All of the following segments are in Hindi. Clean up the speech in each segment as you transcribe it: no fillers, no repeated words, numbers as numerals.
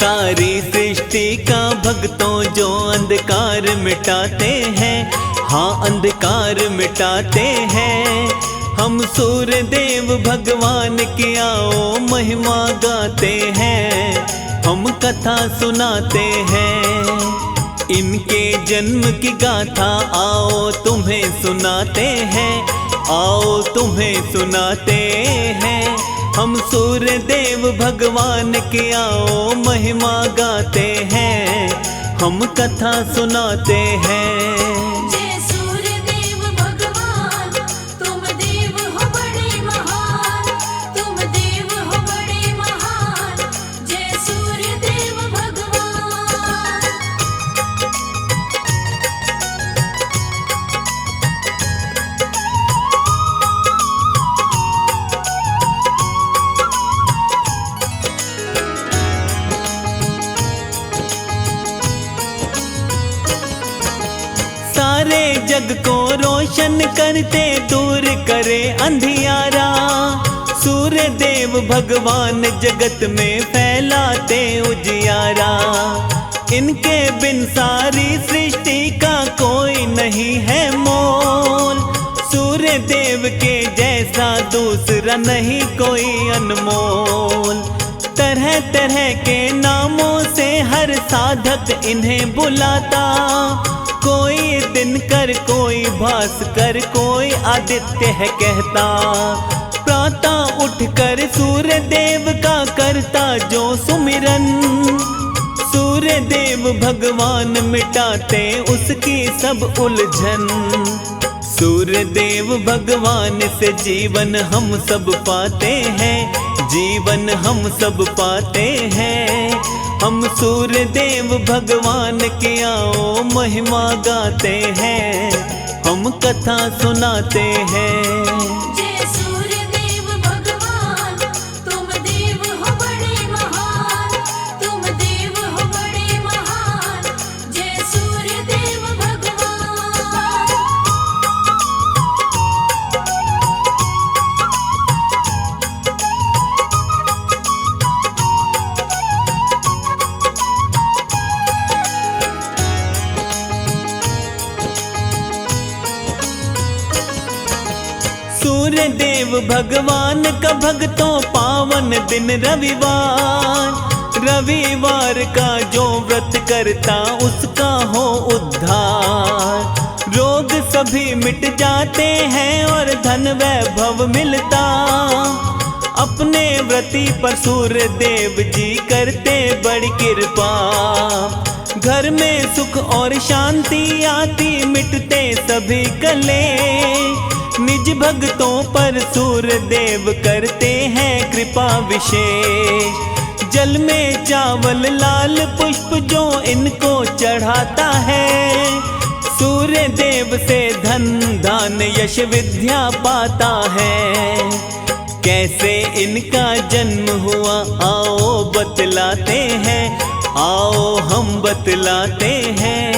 सारी सृष्टि का भक्तों जो अंधकार मिटाते हैं, हाँ अंधकार मिटाते हैं। हम सूर्य देव भगवान की आओ महिमा गाते हैं, हम कथा सुनाते हैं। इनके जन्म की गाथा आओ तुम्हें सुनाते हैं, आओ तुम्हें सुनाते हैं। हम सूर्य देव भगवान की आओ महिमा गाते हैं, हम कथा सुनाते हैं। जय सूर्य देव भगवान, तुम देव हो बड़े महान, तुम देव हो बड़े महान। जय सूर्य देव भगवान। सारे जग को रोशन करते दूर करे अंधियारा। सूर्य देव भगवान जगत में फैलाते उजियारा। इनके बिन सारी सृष्टि का कोई नहीं है मोल। सूर्य देव के जैसा दूसरा नहीं कोई अनमोल। तरह तरह के नामों से हर साधक इन्हें बुलाता। कोई दिनकर, कोई भास्कर, कोई आदित्य है कहता। प्रातः उठकर सूर्य देव का करता जो सुमिरन। सूर्य देव भगवान मिटाते उसकी सब उलझन। सूर्य देव भगवान से जीवन हम सब पाते हैं, जीवन हम सब पाते हैं। हम सूर्य देव भगवान की आओ महिमा गाते हैं, हम कथा सुनाते हैं। जय सूर्य देव भगवान, तुम देव हो बड़े महान, तुम देव हो बड़े महान। जय सूर्य देव भगवान। सूर्य देव भगवान का भक्तों पावन दिन रविवार। रविवार का जो व्रत करता उसका हो उद्धार। रोग सभी मिट जाते हैं और धन वैभव मिलता। अपने व्रती पर सूर्य देव जी करते बड़ी कृपा। घर में सुख और शांति आती, मिटते सभी कलेश। निज भक्तों पर सूर्य देव करते हैं कृपा विशेष। जल में चावल लाल पुष्प जो इनको चढ़ाता है। सूर्य देव से धन दान यश विद्या पाता है। कैसे इनका जन्म हुआ आओ बतलाते हैं, आओ हम बतलाते हैं।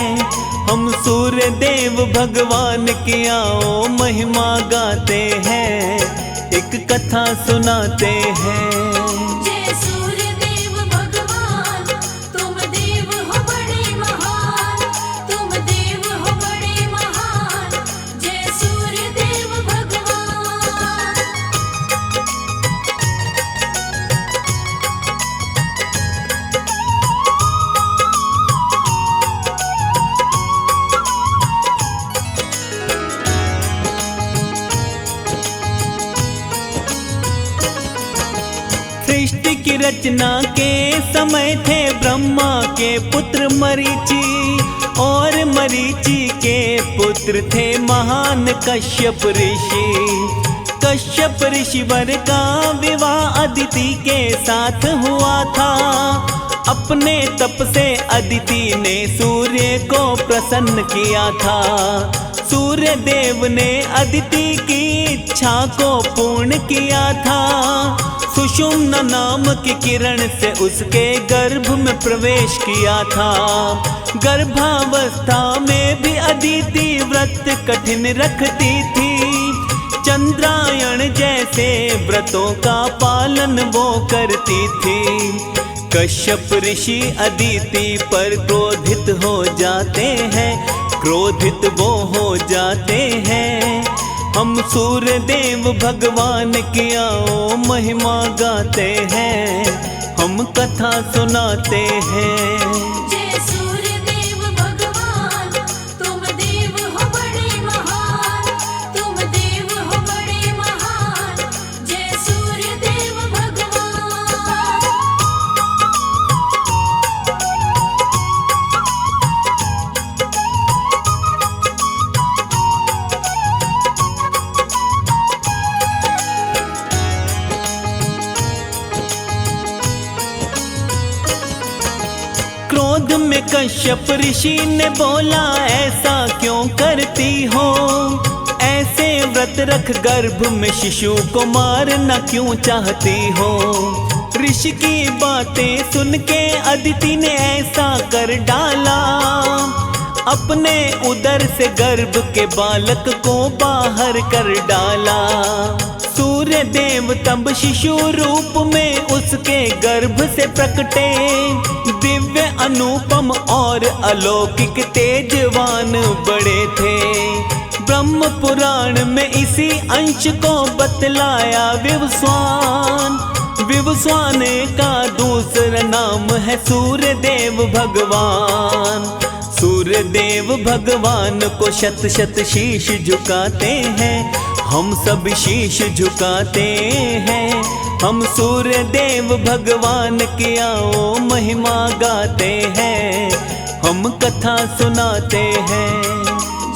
हम सूर्य देव भगवान की आओ महिमा गाते हैं, एक कथा सुनाते हैं। जय सूर्य देव भगवान, तुम देव हो बड़े महान, तुम देव हो बड़े महान। जय सूर्य देव भगवान। सृष्टि की रचना के समय थे ब्रह्मा के पुत्र मरीचि। और मरीचि के पुत्र थे महान कश्यप ऋषि। कश्यप ऋषिवर का विवाह अदिति के साथ हुआ था। अपने तप से अदिति ने सूर्य को प्रसन्न किया था। सूर्य देव ने अदिति की इच्छा को पूर्ण किया था। सुषुम्ना नाम की किरण से उसके गर्भ में प्रवेश किया था। गर्भावस्था में भी अदिति व्रत कठिन रखती थी। चंद्रायण जैसे व्रतों का पालन वो करती थी। कश्यप ऋषि अदिति पर क्रोधित हो जाते हैं, क्रोधित वो हो जाते हैं। हम सूर्य देव भगवान की आओ महिमा गाते हैं, हम कथा सुनाते हैं। जय सूर्य देव भगवान, तुम देव हो बड़े महान, तुम देव हो बड़े महान। जय सूर्य देव भगवान। क्रोध में कश्यप ऋषि ने बोला, ऐसा क्यों करती हो? ऐसे व्रत रख गर्भ में शिशु को मारना क्यों चाहती हो? ऋषि की बातें सुन के अदिति ने ऐसा कर डाला, अपने उदर से गर्भ के बालक को बाहर कर डाला। सूर्य देव तब शिशु रूप में उसके गर्भ से प्रकटे, दिव्य अनुपम और अलौकिक तेजवान बड़े थे। ब्रह्म पुराण में इसी अंश को बतलाया विवस्वान। विवस्वान का दूसरा नाम है सूर्य देव भगवान। सूर्य देव भगवान को शत शत शीश झुकाते हैं, हम सब शीश झुकाते हैं। हम सूर्य देव भगवान की आओ महिमा गाते हैं, हम कथा सुनाते हैं।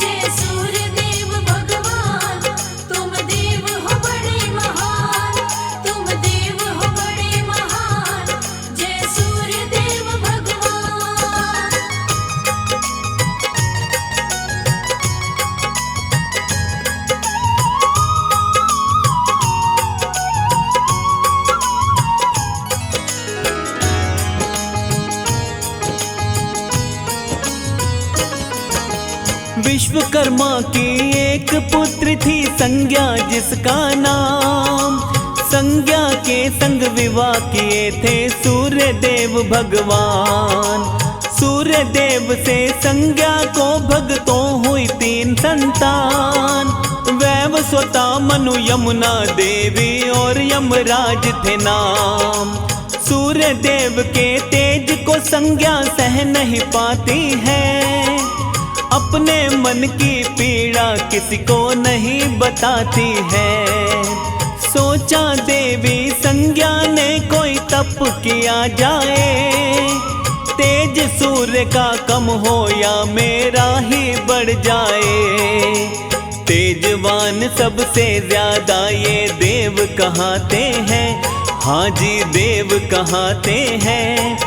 जय सूर्य देव भगवान, तुम देव हो बड़े महान, तुम देव हो बड़े महान। जय सूर्य देव भगवान। विश्वकर्मा की एक पुत्र थी संज्ञा, जिसका नाम संज्ञा के संग विवाह किए थे सूर्य देव भगवान। सूर्य देव से संज्ञा को भक्तों हुई 3 संतान, वैवस्वता, मनु, यमुना देवी और यमराज थे नाम। सूर्य देव के तेज को संज्ञा सह नहीं पाती है, अपने मन की पीड़ा किसी को नहीं बताती है। सोचा देवी संज्ञा ने कोई तप किया जाए, तेज सूर्य का कम हो या मेरा ही बढ़ जाए। तेजवान सबसे ज्यादा ये देव कहाते हैं, हाँ जी देव कहाते हैं।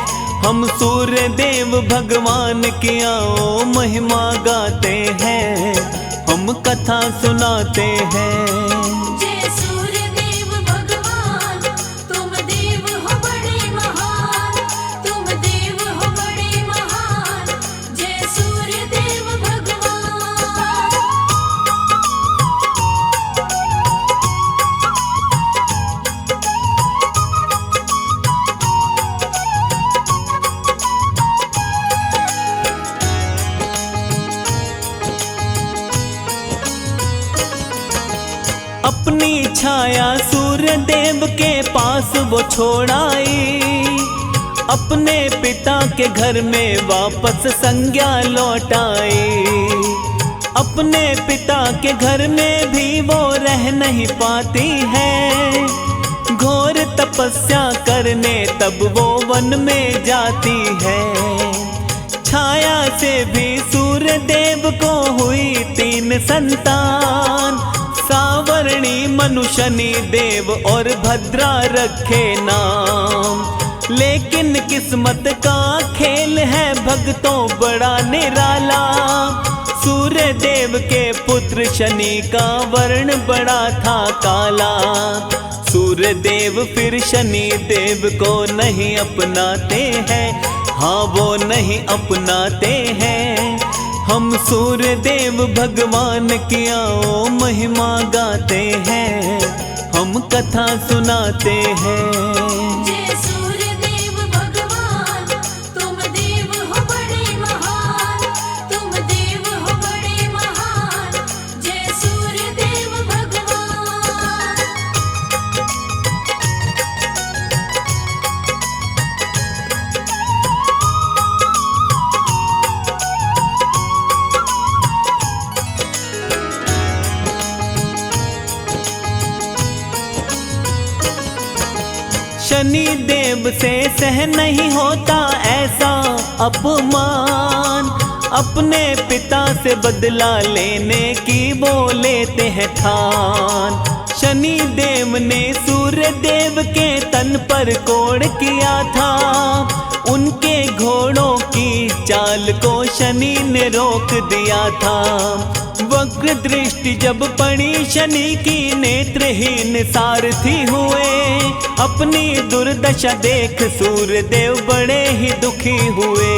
हम सूर्य देव भगवान की आओ महिमा गाते हैं, हम कथा सुनाते हैं। जय सूर्य देव भगवान, तुम देव हो बड़े महान, तुम देव हो बड़े महान। जय सूर्य देव भगवान। अपनी छाया सूर्य देव के पास वो छोड़ आई, अपने पिता के घर में वापस संज्ञा लौट आई। अपने पिता के घर में भी वो रह नहीं पाती है, घोर तपस्या करने तब वो वन में जाती है। छाया से भी सूर्य देव को हुई 3 संतान, सावर्णी, मनु, शनि देव और भद्रा रखे नाम। लेकिन किस्मत का खेल है भक्तों बड़ा निराला, सूर्य देव के पुत्र शनि का वर्ण बड़ा था काला। सूर्य देव फिर शनि देव को नहीं अपनाते हैं, हाँ वो नहीं अपनाते हैं। हम सूर्य देव भगवान की आओ महिमा गाते हैं, हम कथा सुनाते हैं। जय सूर्य देव भगवान। शनि देव से सह नहीं होता ऐसा अपमान, अपने पिता से बदला लेने की वो लेते हैं ठान। शनि देव ने सूर्य देव के तन पर कोड़ किया था, उनके घोड़ों की चाल को शनि ने रोक दिया था। वक्र दृष्टि जब पड़ी शनि की, नेत्रहीन सारथी हुए, अपनी दुर्दशा देख सूर्य देव बड़े ही दुखी हुए।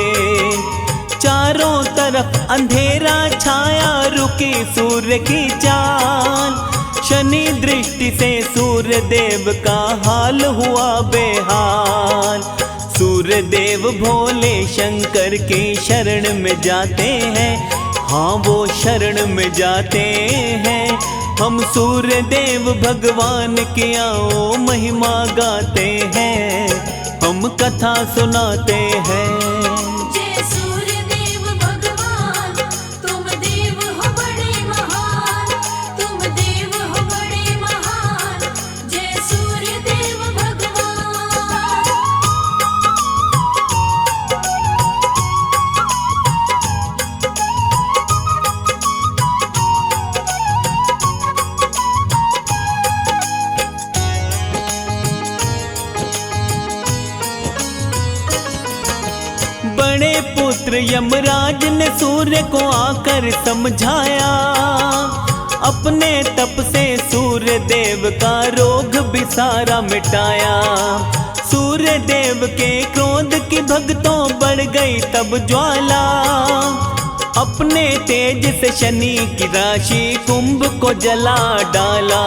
चारों तरफ अंधेरा छाया, रुकी सूर्य की चाल, शनि दृष्टि से सूर्य देव का हाल हुआ बेहाल। सूर्य देव भोले शंकर की शरण में जाते हैं, हाँ वो शरण में जाते हैं। हम सूर्य देव भगवान की आओ महिमा गाते हैं, हम कथा सुनाते हैं। जय सूर्य देव भगवान, तुम देव हो बड़े महान, तुम देव हो बड़े महान। जय सूर्य देव भगवान। बड़े पुत्र यमराज ने सूर्य को आकर समझाया, अपने तप से सूर्य देव का रोग भी सारा मिटाया। सूर्य देव के क्रोध की भक्तों बढ़ गई तब ज्वाला, अपने तेज से शनि की राशि कुंभ को जला डाला।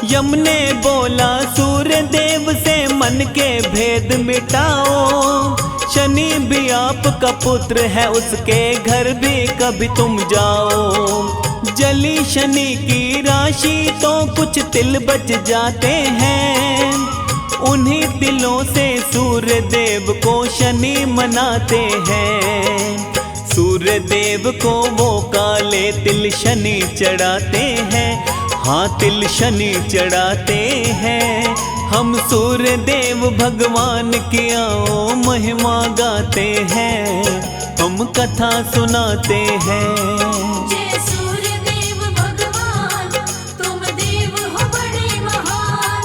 यम ने बोला सूर्य देव से मन के भेद मिटाओ, शनि भी आपका पुत्र है, उसके घर भी कभी तुम जाओ। जली शनि की राशि तो कुछ तिल बच जाते हैं, उन्हीं तिलों से सूर्य देव को शनि मनाते हैं। सूर्य देव को वो काले तिल शनि चढ़ाते हैं, हाँ तिल शनि चढ़ाते हैं। हम सूर्य देव भगवान की आओ महिमा गाते हैं, हम कथा सुनाते हैं। जय सूर्य देव भगवान, तुम देव हो बड़े महान,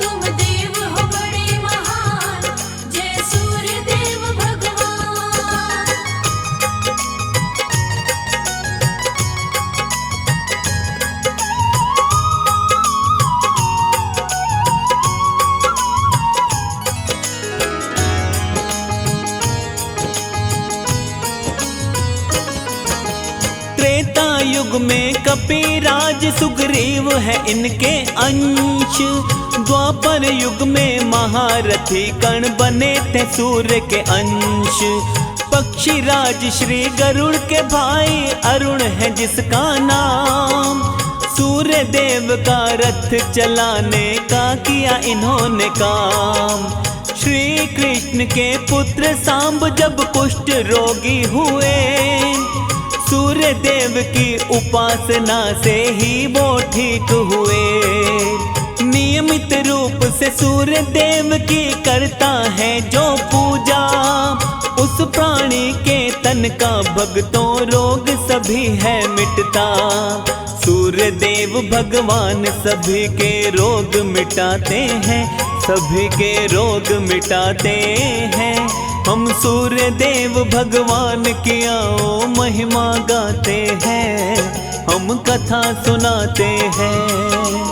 तुम देव हो बड़े महान। जय सूर्य देव भगवान। त्रेता युग में कपिराज सुग्रीव है इनके अंश, द्वापर युग में महारथी कर्ण बने थे सूर्य के अंश। पक्षीराज श्री गरुड़ के भाई अरुण है जिसका नाम, सूर्य देव का रथ चलाने का किया इन्होंने काम। श्री कृष्ण के पुत्र सांब जब कुष्ठ रोगी हुए, सूर्य देव की उपासना से ही वो ठीक हुए। नियमित रूप से सूर्य देव की करता है जो पूजा, उस प्राणी के तन का भक्तों रोग सभी है मिटता। सूर्य देव भगवान सभी के रोग मिटाते हैं, सभी के रोग मिटाते हैं। हम सूर्य देव भगवान की आओ महिमा गाते हैं, हम कथा सुनाते हैं।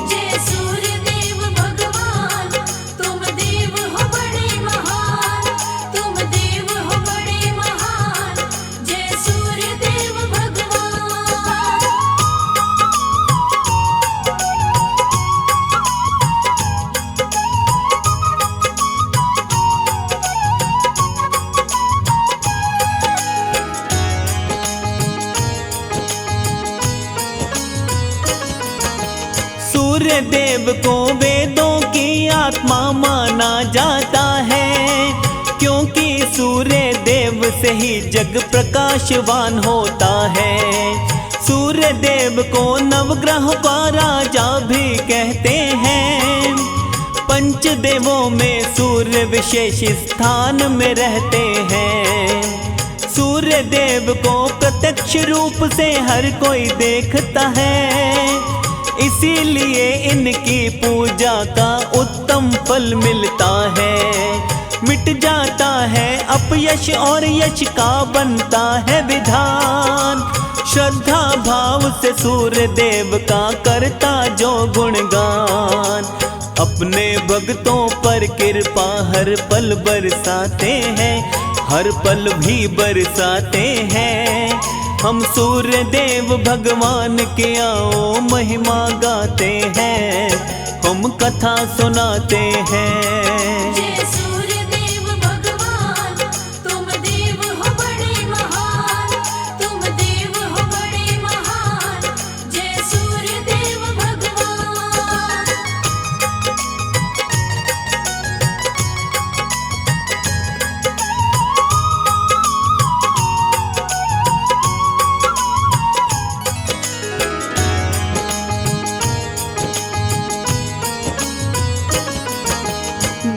जय सूर्य देव भगवान, तुम देव हो बड़े महान, तुम देव हो बड़े महान। जय सूर्य देव भगवान। सूर्य देव को वेदों की आत्मा माना जाता है, क्योंकि सूर्य देव से ही जग प्रकाशवान होता है। सूर्य देव को नवग्रह का राजा भी कहते हैं, पंच देवों में सूर्य विशेष स्थान में रहते हैं। सूर्य देव को प्रत्यक्ष रूप से हर कोई देखता है, इसीलिए इनकी पूजा का उत्तम फल मिलता है। मिट जाता है अपयश और यश का बनता है विधान। श्रद्धा भाव से सूर्य देव का करता जो गुणगान, अपने भक्तों पर कृपा हर पल बरसाते हैं, हर पल भी बरसाते हैं। हम सूर्य देव भगवान के आओ महिमा गाते हैं, हम कथा सुनाते हैं। जय सूर्य देव भगवान, तुम देव हो बड़े महान, तुम देव हो बड़े महान। जय सूर्य देव भगवान।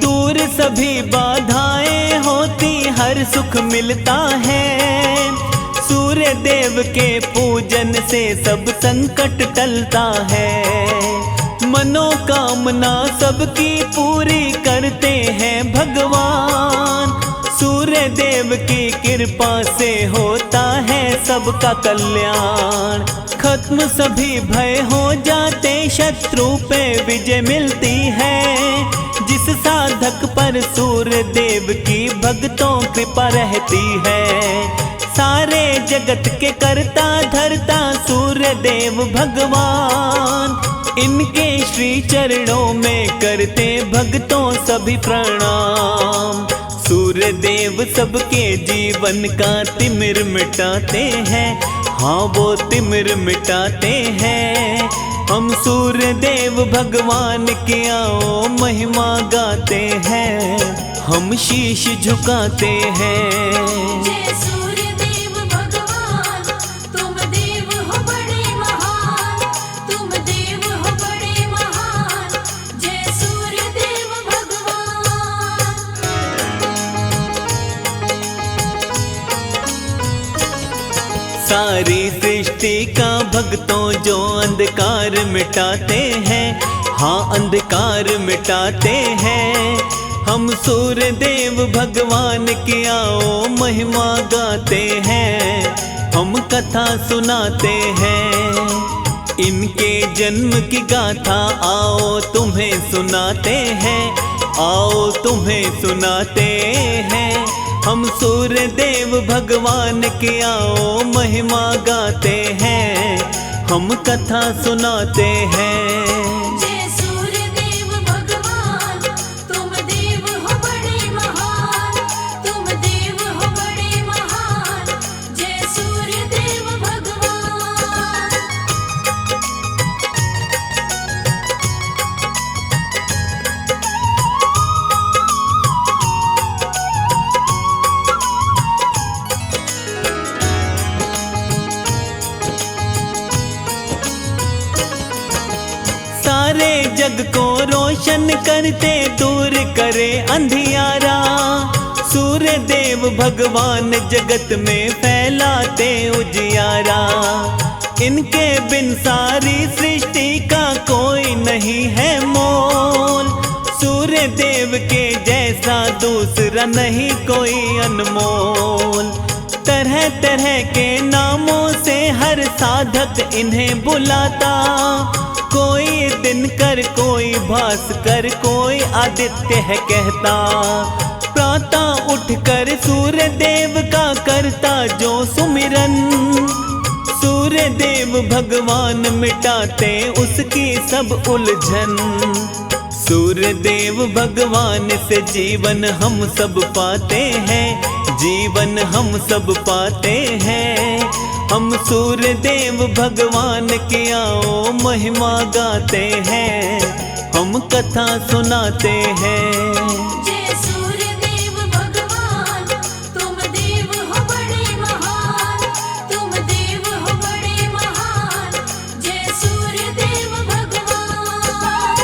दूर सभी बाधाएं होती हर सुख मिलता है। सूर्य देव के पूजन से सब संकट टलता है। मनोकामना सबकी पूरी करते हैं भगवान। सूर्य देव की कृपा से होता है सबका कल्याण। खत्म सभी भय हो जाते, शत्रु पे विजय मिलती है। जिस साधक पर सूर्य देव की भक्तों कृपा रहती है, सारे जगत के करता धरता सूर्य देव भगवान। इनके श्री चरणों में करते भक्तों सभी प्रणाम। सूर्य देव सबके जीवन का तिमिर मिटाते हैं, हाँ वो तिमिर मिटाते हैं। हम सूर्य देव भगवान की आओ महिमा गाते हैं, हम शीश झुकाते हैं। जय सूर्य देव भगवान, तुम देव हो बड़े महान, तुम देव हो बड़े महान। जय सूर्य देव भगवान। सारी सृष्टि का भक्तों जो अंधकार मिटाते हैं, हाँ अंधकार मिटाते हैं। हम सूर्य देव भगवान की आओ महिमा गाते हैं, हम कथा सुनाते हैं। इनके जन्म की गाथा आओ तुम्हें सुनाते हैं, आओ तुम्हें सुनाते हैं। हम सूर्य देव भगवान की आओ महिमा गाते हैं, हम कथा सुनाते हैं। जय सूर्य देव भगवान, तुम देव हो बड़े महान, तुम देव हो बड़े महान। जय सूर्य देव भगवान। सारे जग को रोशन करते दूर करे अंधियारा। सूर्य देव भगवान जगत में फैलाते उजियारा। इनके बिन सारी सृष्टि का कोई नहीं है मोल। सूर्य देव के जैसा दूसरा नहीं कोई अनमोल। तरह तरह के नामों से हर साधक इन्हें बुलाता। कोई दिनकर, कोई भास्कर, कोई आदित्य है कहता। प्रातः उठकर सूर्य देव का करता जो सुमिरन। सूर्य देव भगवान मिटाते उसकी सब उलझन। सूर्य देव भगवान से जीवन हम सब पाते हैं, जीवन हम सब पाते हैं। हम सूर्य देव भगवान की आओ महिमा गाते हैं, हम कथा सुनाते हैं। जय सूर्य देव भगवान, तुम देव हो बड़े महान, तुम देव हो बड़े महान। जय सूर्य देव भगवान।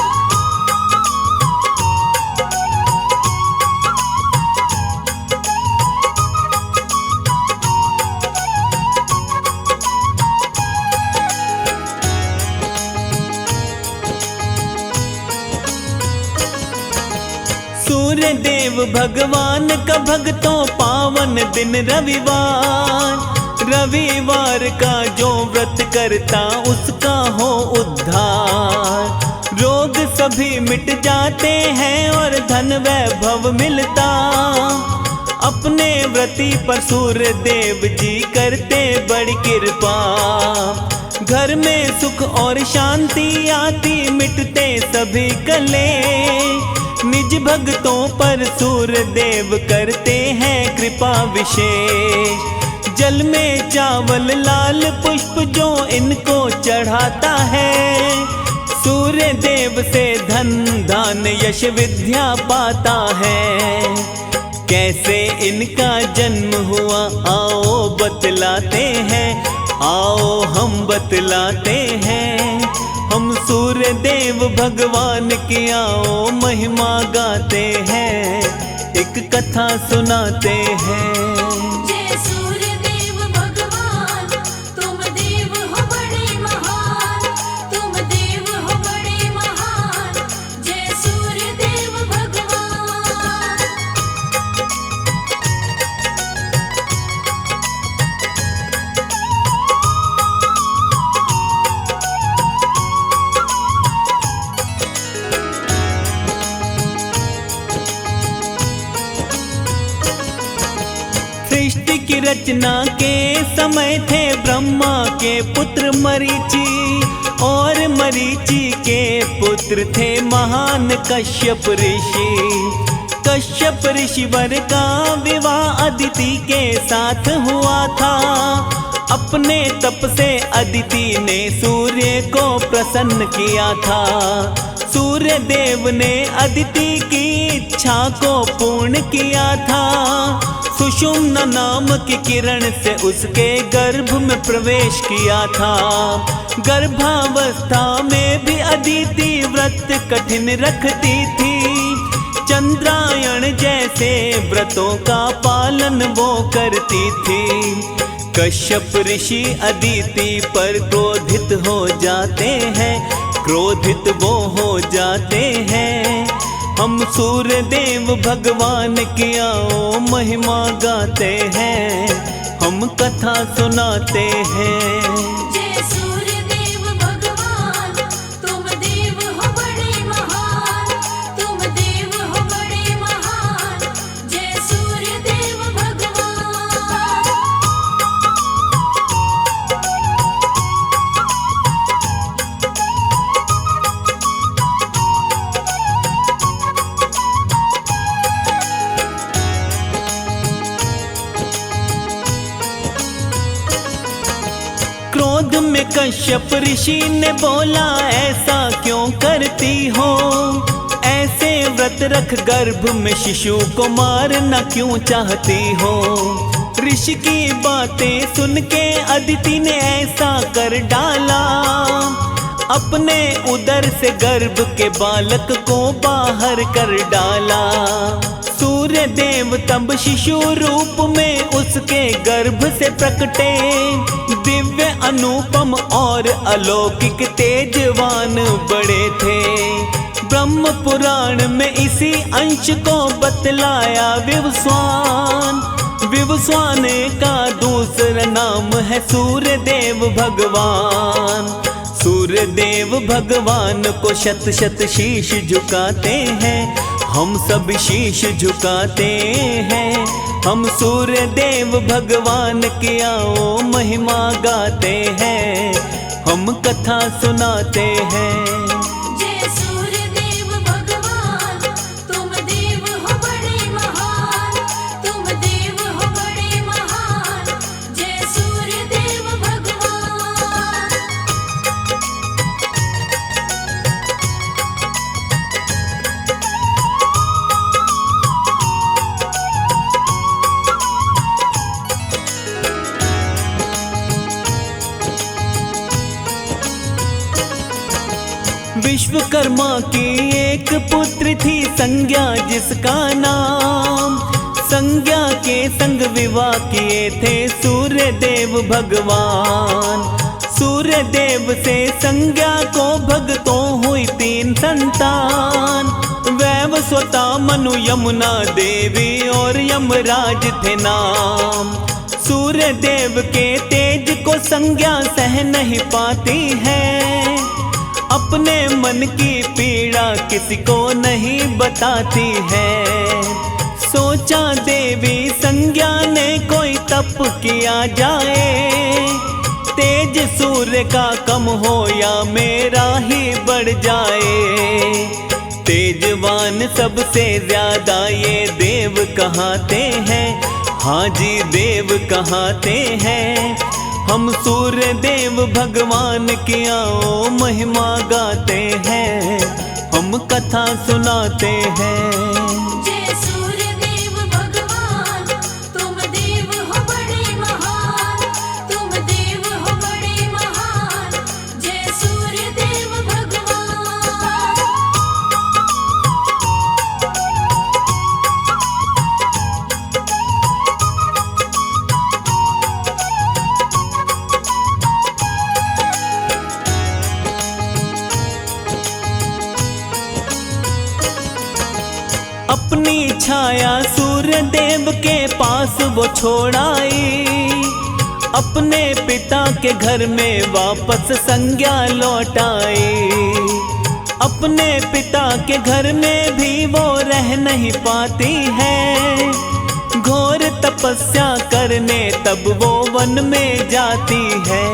सूर्य देव भगवान का भक्तों पावन दिन रविवार। रविवार का जो व्रत करता उसका हो उद्धार। रोग सभी मिट जाते हैं और धन वैभव मिलता। अपने व्रती पर सूर्य देव जी करते बड़ी कृपा। घर में सुख और शांति आती, मिटते सभी कलेश। निज भक्तों पर सूर्य देव करते हैं कृपा विशेष। जल में चावल लाल पुष्प जो इनको चढ़ाता है, सूर्य देव से धन दान यश विद्या पाता है। कैसे इनका जन्म हुआ आओ बतलाते हैं, आओ हम बतलाते हैं। हम सूर्य देव भगवान की आओ महिमा गाते हैं, एक कथा सुनाते हैं। जय सूर्य देव भगवान, तुम देव हो बड़े महान, तुम देव हो बड़े महान। जय सूर्य देव भगवान। सृष्टि की रचना के समय थे ब्रह्मा के पुत्र मरीचि, और मरीचि के पुत्र थे महान कश्यप ऋषि। कश्यप ऋषिवर का विवाह अदिति के साथ हुआ था। अपने तप से अदिति ने सूर्य को प्रसन्न किया था। सूर्य देव ने अदिति की इच्छा को पूर्ण किया था। सुषुम्ना नाम की किरण से उसके गर्भ में प्रवेश किया था। गर्भावस्था में भी अदिति व्रत कठिन रखती थी। चंद्रायण जैसे व्रतों का पालन वो करती थी। कश्यप ऋषि अदिति पर क्रोधित हो जाते हैं, क्रोधित वो हो जाते हैं। हम सूर्य देव भगवान की आओ महिमा गाते हैं, हम कथा सुनाते हैं। जय सूर्य देव भगवान, तुम देव हो बड़े महान, तुम देव हो बड़े महान। जय सूर्य देव भगवान। क्रोध में कश्यप ऋषि ने बोला ऐसा क्यों करती हो, ऐसे व्रत रख गर्भ में शिशु को मारना क्यों चाहती हो। ऋषि की बातें सुन के अदिति ने ऐसा कर डाला। अपने उदर से गर्भ के बालक को बाहर कर डाला। सूर्य देव तब शिशु रूप में उसके गर्भ से प्रकटे। दिव्य अनुपम और अलौकिक तेजवान बड़े थे। ब्रह्म पुराण में इसी अंश को बतलाया विवस्वान। विवस्वान का दूसरा नाम है सूर्य देव भगवान। सूर्य देव भगवान को शत शत शीश झुकाते हैं, हम सब शीश झुकाते हैं। हम सूर्य देव भगवान की आओ महिमा गाते हैं, हम कथा सुनाते हैं। जय सूर्य देव भगवान, तुम देव हो बड़े महान, तुम देव हो बड़े महान। जय सूर्य देव भगवान। विश्वकर्मा की एक पुत्र थी संज्ञा जिसका नाम। संज्ञा के संग विवाह किए थे सूर्य देव भगवान। सूर्य देव से संज्ञा को भक्तों हुई 3 संतान। वैवस्वत सरस्वता मनु यमुना देवी और यमराज थे नाम। सूर्य देव के तेज को संज्ञा सह नहीं पाती है, अपने मन की पीड़ा किसी को नहीं बताती है। सोचा देवी संज्ञा ने कोई तप किया जाए, तेज सूर्य का कम हो या मेरा ही बढ़ जाए। तेजवान सबसे ज्यादा ये देव कहाते हैं, हाँ जी देव कहाते हैं। हम सूर्य देव भगवान की आओ महिमा गाते हैं, हम कथा सुनाते हैं। जय सूर्य देव भगवान, तुम देव हो बड़े महान, तुम देव हो बड़े महान। जय सूर्य देव भगवान। अपनी छाया सूर्य देव के पास वो छोड़ आई, अपने पिता के घर में वापस संज्ञा लौट आई। अपने पिता के घर में भी वो रह नहीं पाती है, घोर तपस्या करने तब वो वन में जाती है।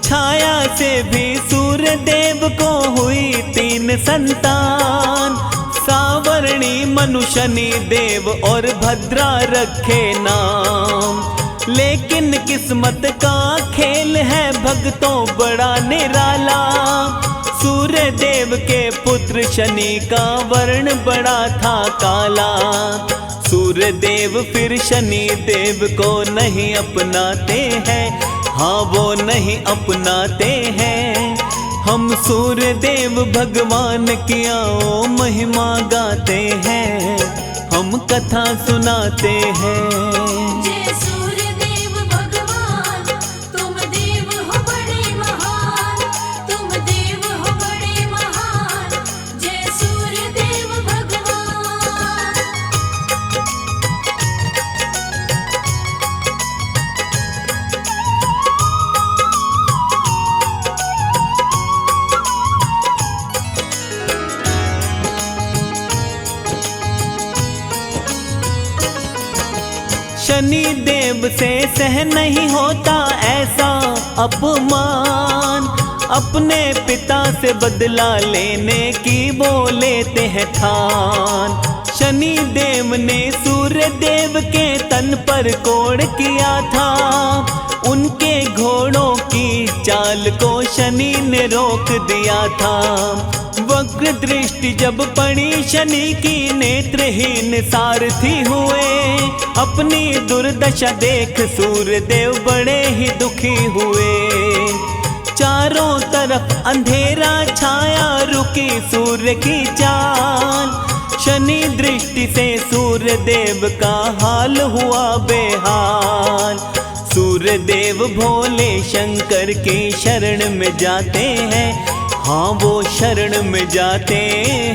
छाया से भी सूर्य देव को हुई 3 संतान, सावर्णी मनु शनि देव और भद्रा रखे नाम। लेकिन किस्मत का खेल है भक्तों बड़ा निराला, सूर्य देव के पुत्र शनि का वर्ण बड़ा था काला। सूर्य देव फिर शनि देव को नहीं अपनाते हैं, हाँ वो नहीं अपनाते हैं। हम सूर्य देव भगवान की आओ महिमा गाते हैं, हम कथा सुनाते हैं। जय सूर्य देव भगवान, तुम देव हो बड़े महान, तुम देव हो बड़े महान। जय सूर्य देव भगवान। शनि देव से सह नहीं होता ऐसा अपमान, अपने पिता से बदला लेने की वो लेते हैं ठान। शनि देव ने सूर्य देव के तन पर कोड़ किया था, उनके घोड़ों की चाल को शनि ने रोक दिया था। वक्र दृष्टि जब पड़ी शनि की नेत्रहीन सारथी हुए, अपनी दुर्दशा देख सूर्य देव बड़े ही दुखी हुए। चारों तरफ अंधेरा छाया रुकी सूर्य की चाल, शनि दृष्टि से सूर्य देव का हाल हुआ बेहाल। सूर्य देव भोले शंकर की शरण में जाते हैं, हाँ वो शरण में जाते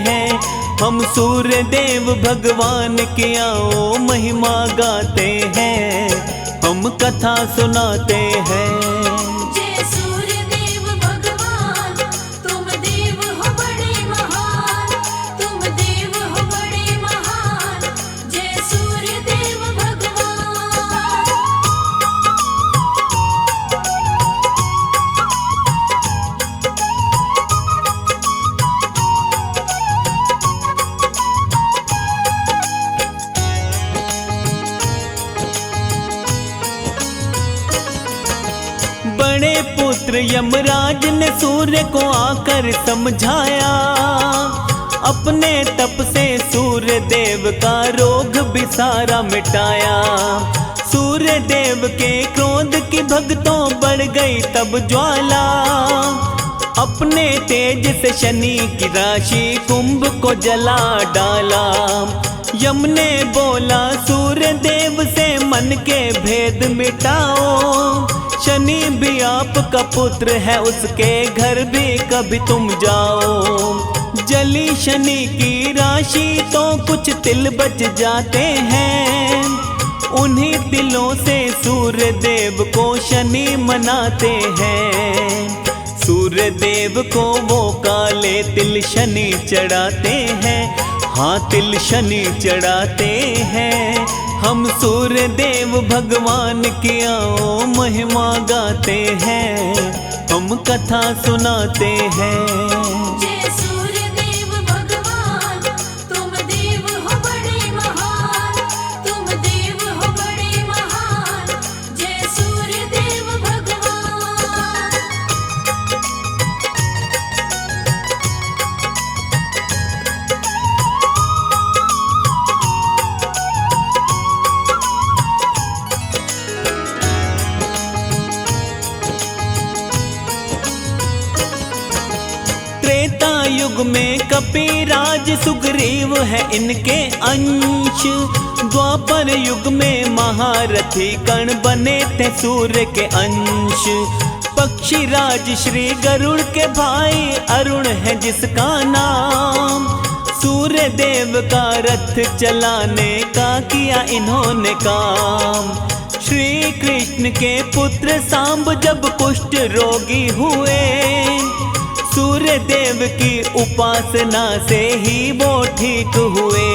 हैं। हम सूर्य देव भगवान की आओ महिमा गाते हैं, हम कथा सुनाते हैं। जय सूर्य देव भगवान, तुम देव हो बड़े महान, तुम देव हो बड़े महान। जय सूर्य देव भगवान। बड़े पुत्र यमराज ने सूर्य को आकर समझाया, अपने तप से सूर्य देव का रोग भी सारा मिटाया। सूर्य देव के क्रोध की भक्तों बढ़ गई तब ज्वाला, अपने तेज से शनि की राशि कुंभ को जला डाला। यम ने बोला सूर्य देव से मन के भेद मिटाओ, शनि भी आपका पुत्र है, उसके घर भी कभी तुम जाओ। जली शनि की राशि तो कुछ तिल बच जाते हैं, उन्हीं तिलों से सूर्य देव को शनि मनाते हैं। सूर्य देव को वो काले तिल शनि चढ़ाते हैं, हाँ तिल शनि चढ़ाते हैं। हम सूर्य देव भगवान की आओ महिमा गाते हैं, हम कथा सुनाते हैं। जय सूर्य देव भगवान, तुम देव हो बड़े महान, तुम देव हो बड़े महान। जय सूर्य देव भगवान। त्रेता युग में कपिराज सुग्रीव है इनके अंश, द्वापर युग में महारथी कर्ण बने थे सूर्य के अंश। पक्षीराज श्री गरुड़ के भाई अरुण है जिसका नाम, सूर्य देव का रथ चलाने का किया इन्होंने काम। श्री कृष्ण के पुत्र सांब जब कुष्ठ रोगी हुए, सूर्य देव की उपासना से ही वो ठीक हुए।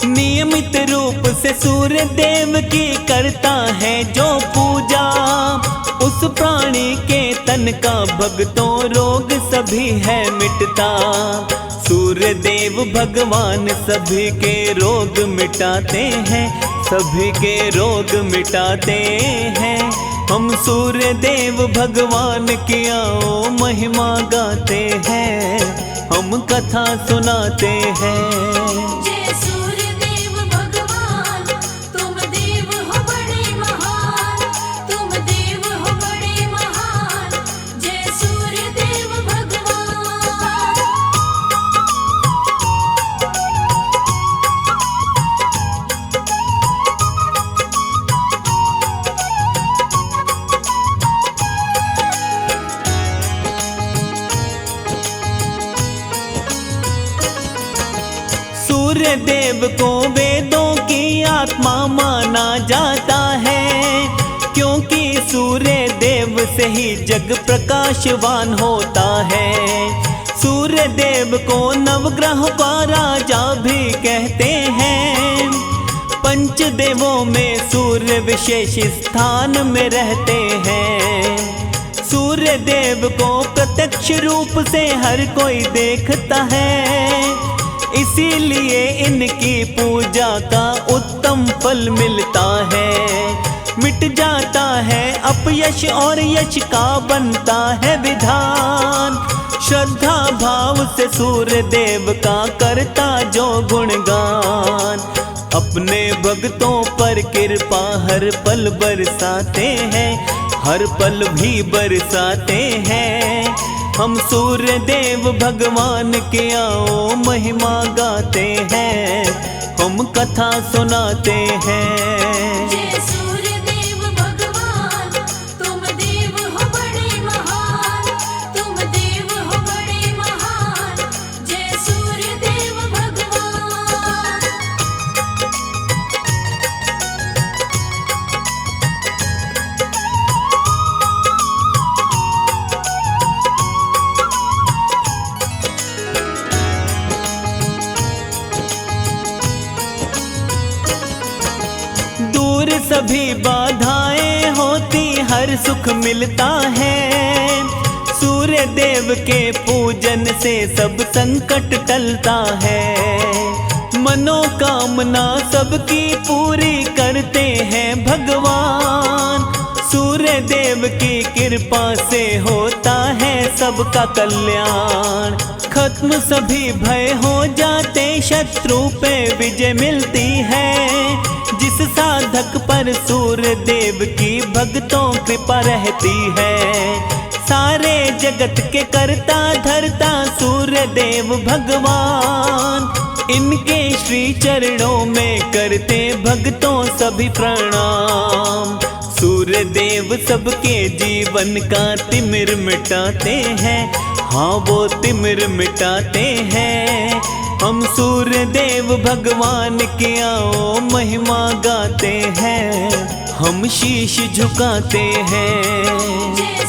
नियमित रूप से सूर्य देव की करता है जो पूजा, उस प्राणी के तन का भक्तों रोग सभी है मिटता। सूर्य देव भगवान सभी के रोग मिटाते हैं, सभी के रोग मिटाते हैं। हम सूर्य देव भगवान की आओ महिमा गाते हैं, हम कथा सुनाते हैं। जय सूर्य देव भगवान, तुम देव हो बड़े महान, तुम देव हो बड़े महान। जय सूर्य देव भगवान। सूर्य देव को वेदों की आत्मा माना जाता है, क्योंकि सूर्य देव से ही जग प्रकाशवान होता है। सूर्य देव को नवग्रह का राजा भी कहते हैं, पंच देवों में सूर्य विशेष स्थान में रहते हैं। सूर्य देव को प्रत्यक्ष रूप से हर कोई देखता है, इसीलिए इनकी पूजा का उत्तम फल मिलता है। मिट जाता है अपयश और यश का बनता है विधान, श्रद्धा भाव से सूर्य देव का करता जो गुणगान। अपने भक्तों पर कृपा हर पल बरसाते हैं, हर पल भी बरसाते हैं। हम सूर्य देव भगवान के आओ महिमा गाते हैं, हम कथा सुनाते हैं। जय सूर्य देव भगवान, तुम देव हो बड़े महान, तुम देव हो बड़े महान। जय सूर्य देव भगवान। दूर सभी बाधाएं होती हर सुख मिलता है, सूर्य देव के पूजन से सब संकट टलता है। मनोकामना सबकी पूरी करते हैं भगवान, सूर्य देव की कृपा से होता है सबका कल्याण। खत्म सभी भय हो जाते, शत्रु पे विजय मिलती है, जिस साधक पर सूर्य देव की भक्तों कृपा रहती है। सारे जगत के करता धरता सूर्य देव भगवान, इनके श्री चरणों में करते भक्तों सभी प्रणाम। सूर्य देव सबके जीवन का तिमिर मिटाते हैं, हाँ वो तिमिर मिटाते हैं, हम सूर्य देव भगवान की आओ महिमा गाते हैं, हम शीश झुकाते हैं। जय